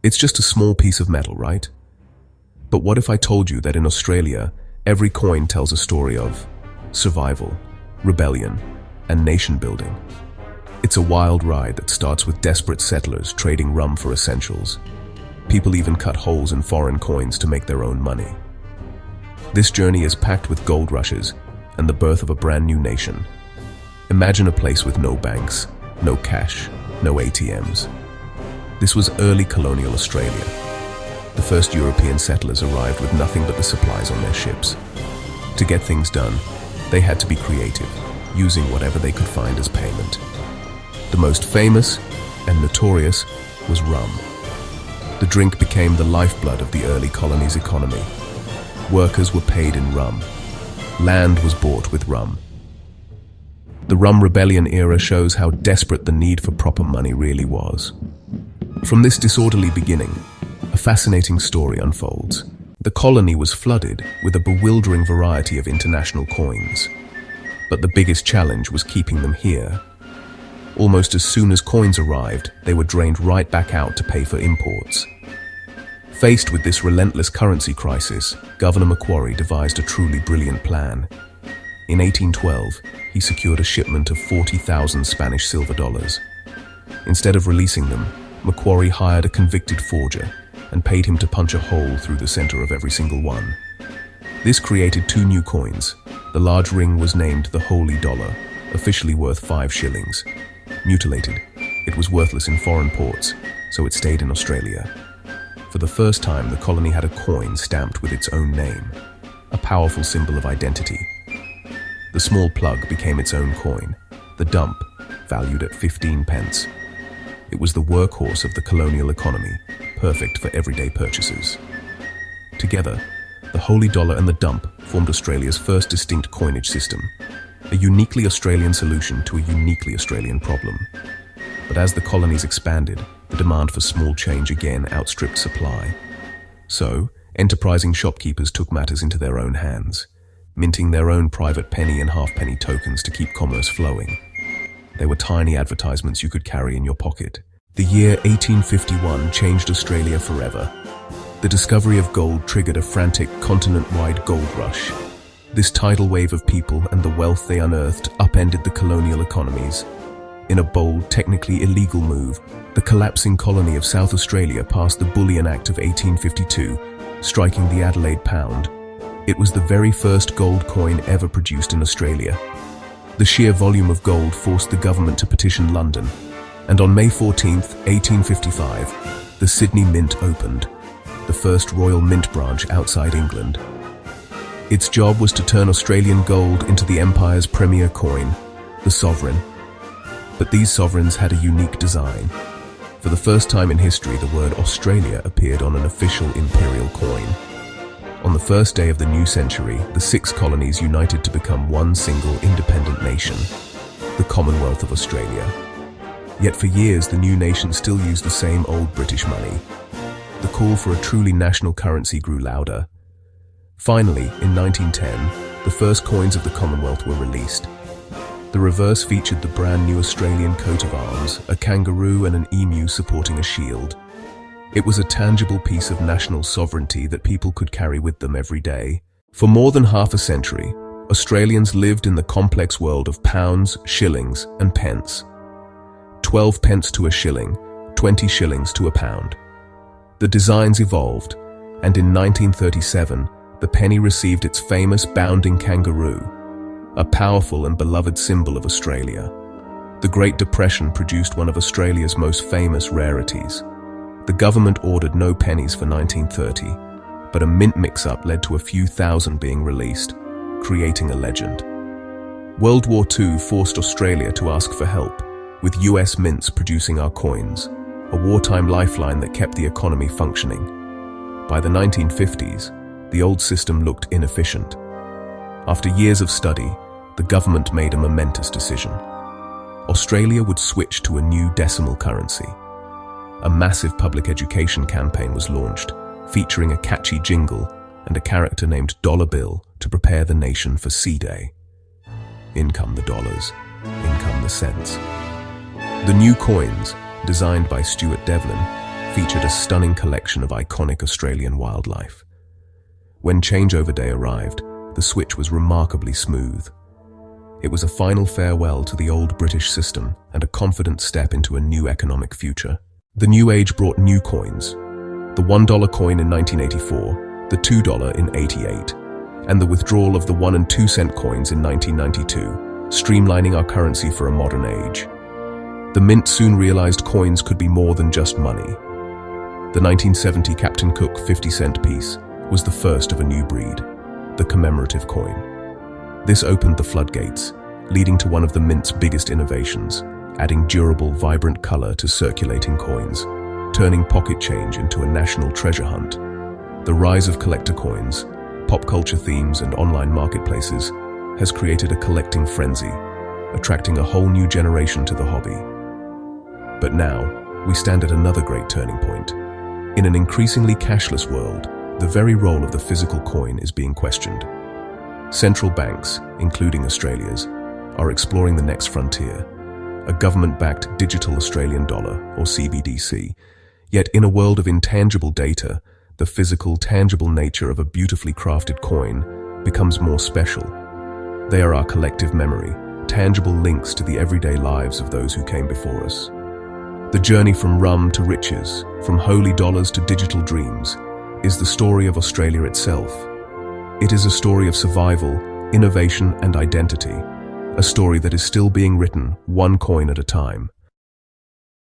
It's just a small piece of metal, right? But what if I told you that in Australia, every coin tells a story of survival, rebellion, and nation building? It's a wild ride that starts with desperate settlers trading rum for essentials. People even cut holes in foreign coins to make their own money. This journey is packed with gold rushes and the birth of a brand new nation. Imagine a place with no banks, no cash, no ATMs. This was early colonial Australia. The first European settlers arrived with nothing but the supplies on their ships. To get things done, they had to be creative, using whatever they could find as payment. The most famous and notorious was rum. The drink became the lifeblood of the early colony's economy. Workers were paid in rum. Land was bought with rum. The Rum Rebellion era shows how desperate the need for proper money really was. From this disorderly beginning, a fascinating story unfolds. The colony was flooded with a bewildering variety of international coins. But the biggest challenge was keeping them here. Almost as soon as coins arrived, they were drained right back out to pay for imports. Faced with this relentless currency crisis, Governor Macquarie devised a truly brilliant plan. In 1812, he secured a shipment of 40,000 Spanish silver dollars. Instead of releasing them, Macquarie hired a convicted forger and paid him to punch a hole through the center of every single one. This created two new coins. The large ring was named the Holy Dollar, officially worth 5 shillings. Mutilated, it was worthless in foreign ports, so it stayed in Australia. For the first time, the colony had a coin stamped with its own name, a powerful symbol of identity. The small plug became its own coin, the dump, valued at 15 pence. It was the workhorse of the colonial economy, perfect for everyday purchases. Together, the Holy Dollar and the dump formed Australia's first distinct coinage system, a uniquely Australian solution to a uniquely Australian problem. But as the colonies expanded, the demand for small change again outstripped supply. So, enterprising shopkeepers took matters into their own hands, minting their own private penny and halfpenny tokens to keep commerce flowing. They were tiny advertisements you could carry in your pocket. The year 1851 changed Australia forever. The discovery of gold triggered a frantic continent-wide gold rush. This tidal wave of people and the wealth they unearthed upended the colonial economies. In a bold, technically illegal move, the collapsing colony of South Australia passed the Bullion Act of 1852, striking the Adelaide pound. It was the very first gold coin ever produced in Australia. The sheer volume of gold forced the government to petition London, and on May 14, 1855, the Sydney Mint opened, the first Royal Mint branch outside England. Its job was to turn Australian gold into the Empire's premier coin, the sovereign. But these sovereigns had a unique design. For the first time in history, the word Australia appeared on an official imperial coin. On the first day of the new century, the 6 colonies united to become one single independent nation, the Commonwealth of Australia. Yet for years, the new nation still used the same old British money. The call for a truly national currency grew louder. Finally, in 1910, the first coins of the Commonwealth were released. The reverse featured the brand new Australian coat of arms, a kangaroo and an emu supporting a shield. It was a tangible piece of national sovereignty that people could carry with them every day. For more than half a century, Australians lived in the complex world of pounds, shillings, and pence. 12 pence to a shilling, 20 shillings to a pound. The designs evolved, and in 1937, the penny received its famous bounding kangaroo, a powerful and beloved symbol of Australia. The Great Depression produced one of Australia's most famous rarities. The government ordered no pennies for 1930, but a mint mix-up led to a few thousand being released, creating a legend. World War II forced Australia to ask for help, with US mints producing our coins, a wartime lifeline that kept the economy functioning. By the 1950s, the old system looked inefficient. After years of study, the government made a momentous decision. Australia would switch to a new decimal currency. A massive public education campaign was launched, featuring a catchy jingle and a character named Dollar Bill to prepare the nation for C-Day. In come the dollars, in come the cents. The new coins, designed by Stuart Devlin, featured a stunning collection of iconic Australian wildlife. When changeover day arrived, the switch was remarkably smooth. It was a final farewell to the old British system and a confident step into a new economic future. The new age brought new coins: the $1 coin in 1984, the $2 in '88, and the withdrawal of the 1 and 2 cent coins in 1992, streamlining our currency for a modern age. The mint soon realized coins could be more than just money. The 1970 Captain Cook 50-cent piece was the first of a new breed, the commemorative coin. This opened the floodgates, leading to one of the mint's biggest innovations, adding durable, vibrant color to circulating coins, turning pocket change into a national treasure hunt. The rise of collector coins, pop culture themes, and online marketplaces has created a collecting frenzy, attracting a whole new generation to the hobby. But now, we stand at another great turning point. In an increasingly cashless world, the very role of the physical coin is being questioned. Central banks, including Australia's, are exploring the next frontier, a government-backed digital Australian dollar, or CBDC. Yet in a world of intangible data, the physical, tangible nature of a beautifully crafted coin becomes more special. They are our collective memory, tangible links to the everyday lives of those who came before us. The journey from rum to riches, from holy dollars to digital dreams, is the story of Australia itself. It is a story of survival, innovation, and identity, a story that is still being written one coin at a time.